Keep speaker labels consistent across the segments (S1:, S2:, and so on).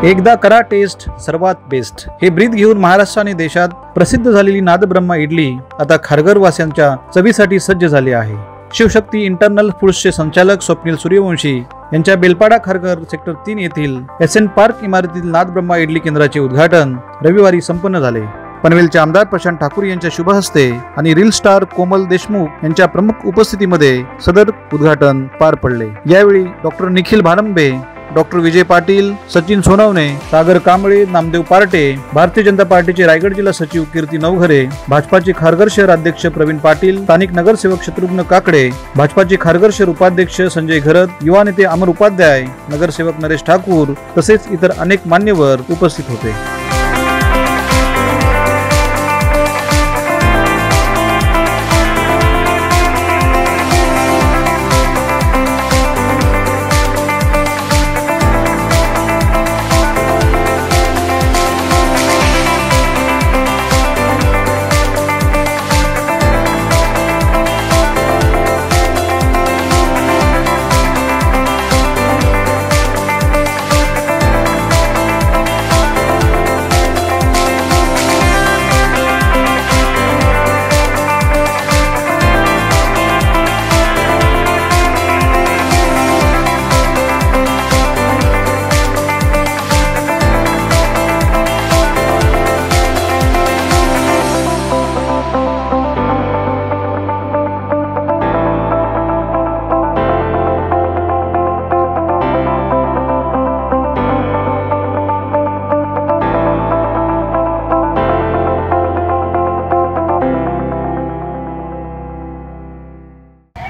S1: एकदा करा टेस्ट सर्वात बेस्ट हे ब्रीद घेऊन महाराष्ट्र आणि देशात प्रसिद्ध झालेली नादब्रह्मा इडली आता खारघर वासियांच्या चवीसाठी सज्ज झाली आहे। शिवशक्ती इंटरनल फूड्सचे संचालक स्वप्नील सूर्यवंशी यांच्या बेलपाडा खारघर सेक्टर 3 येथील SN पार्क इमारतीतील नादब्रह्मा इडली केंद्राचे उद्घाटन रविवारी संपन्न झाले। पनवेलचे आमदार प्रशांत ठाकूर यांच्या शुभ हस्ते आणि रील स्टार कोमल देशमुख यांच्या प्रमुख उपस्थितीमध्ये सदर उद्घाटन पार पडले। यावेळी डॉक्टर निखिल भानंबे, डॉक्टर विजय पाटील, सचिन सोनवणे, सागर कांबळे, नामदेव पार्टे, भारतीय जनता पार्टीचे रायगड जिल्हा सचिव कीर्ती नवघरे, भाजपाचे खारघर शहर अध्यक्ष प्रवीण पाटील, स्थानिक नगरसेवक शत्रुघ्न काकडे, भाजपाचे खारघर शहर उपाध्यक्ष संजय घरत, युवा नेते अमर उपाध्याय, नगरसेवक नरेश ठाकूर तसेच इतर अनेक मान्यवर उपस्थित होते।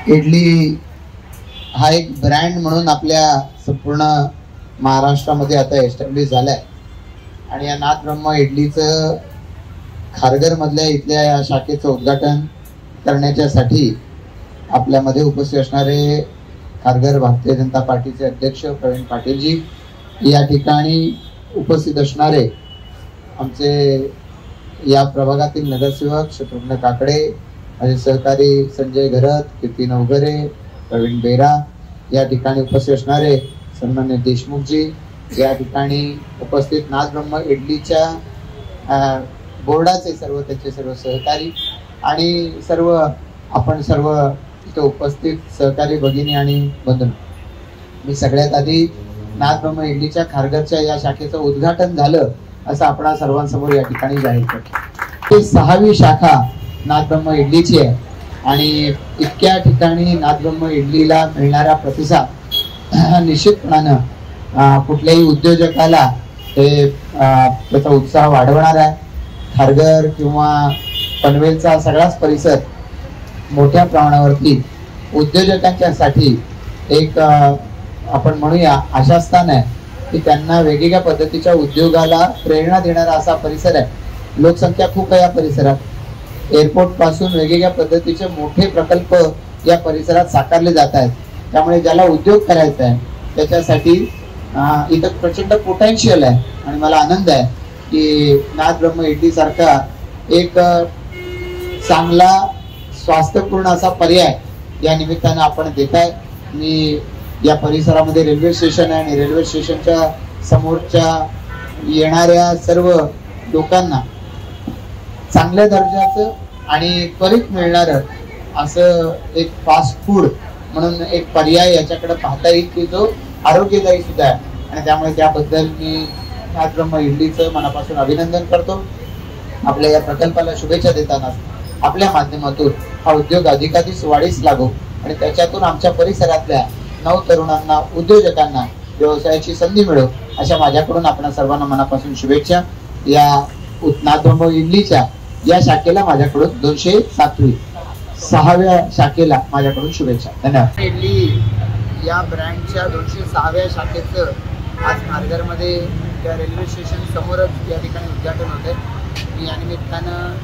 S2: इडली हा एक ब्रँड म्हणून आपल्या संपूर्ण महाराष्ट्रामध्ये आता एस्टॅब्लिश झालाय आणि या नादब्रह्मा इडलीचं खारघर मधल्या इथल्या या शाखेचं उद्घाटन करण्याच्यासाठी आपल्यामध्ये उपस्थित असणारे खारघर भारतीय जनता पार्टीचे अध्यक्ष प्रवीण पाटीलजी, या ठिकाणी उपस्थित असणारे आमचे या प्रभागातील नगरसेवक शत्रुघ्न काकडे, माझे सहकारी संजय घरत, कीर्ती नवघरे, प्रवीण बेरा, या ठिकाणी उपस्थित असणारे सन्मान्य देशमुखजी, या ठिकाणी उपस्थित नादब्रह्मा इडलीच्या बोर्डाचे त्याचे सर्व सहकारी आणि आपण सर्व इथे उपस्थित सहकारी भगिनी आणि बंधू, मी सगळ्यात आधी नादब्रह्मा इडलीच्या खारघरच्या या शाखेचं उद्घाटन झालं असं आपणा सर्वांसमोर या ठिकाणी जाहीर करतो। ते 6वी शाखा नादब्रह्मा इडलीची आहे आणि इतक्या ठिकाणी नादब्रह्मा इडलीला मिळणारा प्रतिसाद निश्चितपणानं कुठल्याही उद्योजकाला त्याचा उत्साह वाढवणार आहे। खारघर किंवा पनवेलचा सगळाच परिसर मोठ्या प्रमाणावरती उद्योजकांच्यासाठी एक आपण म्हणूया आशास्थान आहे की त्यांना वेगवेगळ्या पद्धतीच्या उद्योगाला प्रेरणा देणारा असा परिसर आहे। लोकसंख्या खूप आहे या परिसरात, एअरपोर्ट पासून वेगवेगळ्या पद्धतीचे मोठे प्रकल्प या परिसरात साकारले जात आहेत, त्यामुळे ज्याला उद्योग करायचा आहे त्याच्यासाठी इथं प्रचंड पोटेन्शियल आहे आणि मला आनंद आहे की नादब्रह्मा इडली सारखा एक चांगला स्वास्थ्यपूर्ण असा पर्याय या निमित्तानं आपण देताय। मी या परिसरामध्ये रेल्वे स्टेशन आहे आणि रेल्वे स्टेशनच्या समोरच्या येणाऱ्या सर्व लोकांना चांगल्या दर्जाचं आणि त्वरित मिळणारं असं एक फास्ट फूड म्हणून एक पर्याय याच्याकडे पाहता येईल की जो आरोग्यदायी सुद्धा आहे आणि त्यामुळे त्याबद्दल मी नादब्रह्मा इडलीचं मनापासून अभिनंदन करतो। आपल्या या प्रकल्पाला शुभेच्छा देताना आपल्या माध्यमातून हा उद्योग अधिकाधिक वाढीस लागो आणि त्याच्यातून आमच्या परिसरातल्या नवतरुणांना, उद्योजकांना व्यवसायाची संधी मिळो अशा माझ्याकडून आपण सर्वांना मनापासून शुभेच्छा। या नादब्रह्मा इडलीच्या या शाखेला माझ्याकडून 207वी 6व्या शाखेला माझ्याकडून शुभेच्छा। धन्यवाद।
S3: इडली या ब्रँडच्या 206व्या शाखेचं आज खारघरमध्ये त्या रेल्वे स्टेशन समोरच या ठिकाणी उद्घाटन होते। मी या निमित्तानं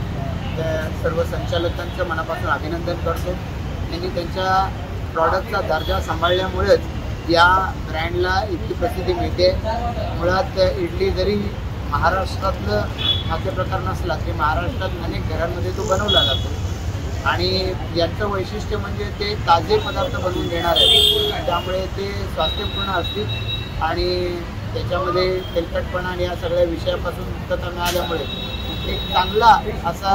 S3: सर्व संचालकांचं मनापासून अभिनंदन करतो। त्यांनी त्यांच्या प्रॉडक्टचा दर्जा सांभाळल्यामुळेच या ब्रँडला इतकी प्रसिद्धी मिळते। मुळात इडली जरी महाराष्ट्रातलं खाद्यप्रकार नसला तरी महाराष्ट्रात अनेक घरांमध्ये तो बनवला जातो आणि याचं वैशिष्ट्य म्हणजे ते ताजे पदार्थ बनवून देणार आहेत, त्यामुळे ते स्वास्थ्यपूर्ण असतील आणि त्याच्यामध्ये तेलकटपणा आणि या सगळ्या विषयापासून मुक्तता मिळाल्यामुळे एक चांगला असा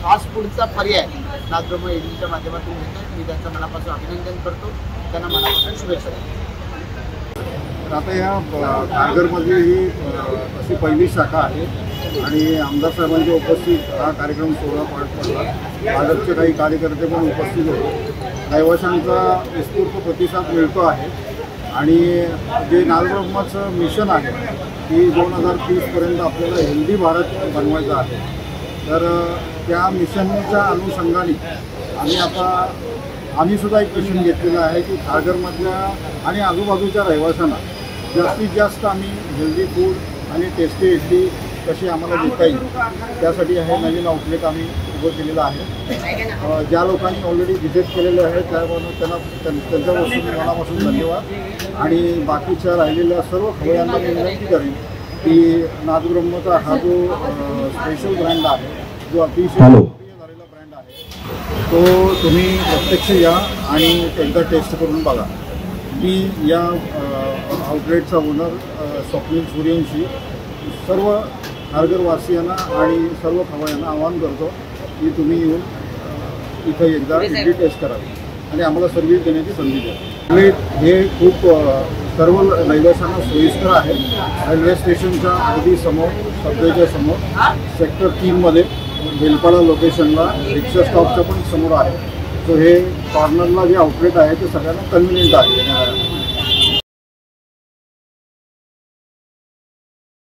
S3: फास्ट फूडचा पर्याय नादब्रह्म इडलीच्या माध्यमातून मिळतो. मी त्यांचं मनापासून अभिनंदन करतो, त्यांना मनापासून शुभेच्छा देतो.
S4: आता या खारघरमध्ये ही अशी पहिली शाखा आहे आणि आमदार साहेबांच्या उपस्थित हा कार्यक्रम सोहळा पार पडला. भाजपचे काही कार्यकर्ते पण उपस्थित होते. रहिवाशांचा उत्स्फूर्त प्रतिसाद मिळतो आहे आणि जे नादब्रह्माचं मिशन आहे की 2030पर्यंत आपल्याला हेल्दी भारत बनवायचं आहे. तर त्या मिशनच्या अनुषंगाने आम्ही सुद्धा एक मिशन घेतलेलं आहे की खारघरमधल्या आणि आजूबाजूच्या रहिवाशांना जास्तीत जास्त आम्ही हेल्दी फूड आणि टेस्टी इडली कशी आम्हाला देता येईल त्यासाठी हे नवीन आउटलेट आम्ही उभं केलेलं आहे. ज्या लोकांनी ऑलरेडी व्हिजिट केलेले आहे त्यामुळे त्यांच्यापासून मनापासून धन्यवाद आणि बाकीच्या राहिलेल्या सर्व खवय्यांना मी विनंती करेन की नादब्रह्मचा हा जो स्पेशल ब्रँड आहे, जो अतिशय लोकप्रिय झालेला ब्रँड आहे, तो तुम्ही प्रत्यक्ष या आणि एकदा टेस्ट करून बघा. मी या आउटलेटचा ओनर स्वप्नील सूर्यवंशी सर्व खारघरवासियांना आणि सर्व खवय्यांना आवाहन करतो की तुम्ही येऊन इथं एकदा इडली टेस्ट करावी आणि आम्हाला सर्व्हिस देण्याची संधी द्या. आउटलेट हे खूप सर्व रहिवाशांना सोयीस्कर आहे. रेल्वे स्टेशनच्या अगदी समोर, सबवेच्या समोर, सेक्टर 3मध्ये बेलपाडा लोकेशनला रिक्षा स्टॉपच्या पण समोर आहे. सो हे कॉर्नरला जे आउटलेट आहे ते सगळ्यांना कन्व्हिनियंट आहे.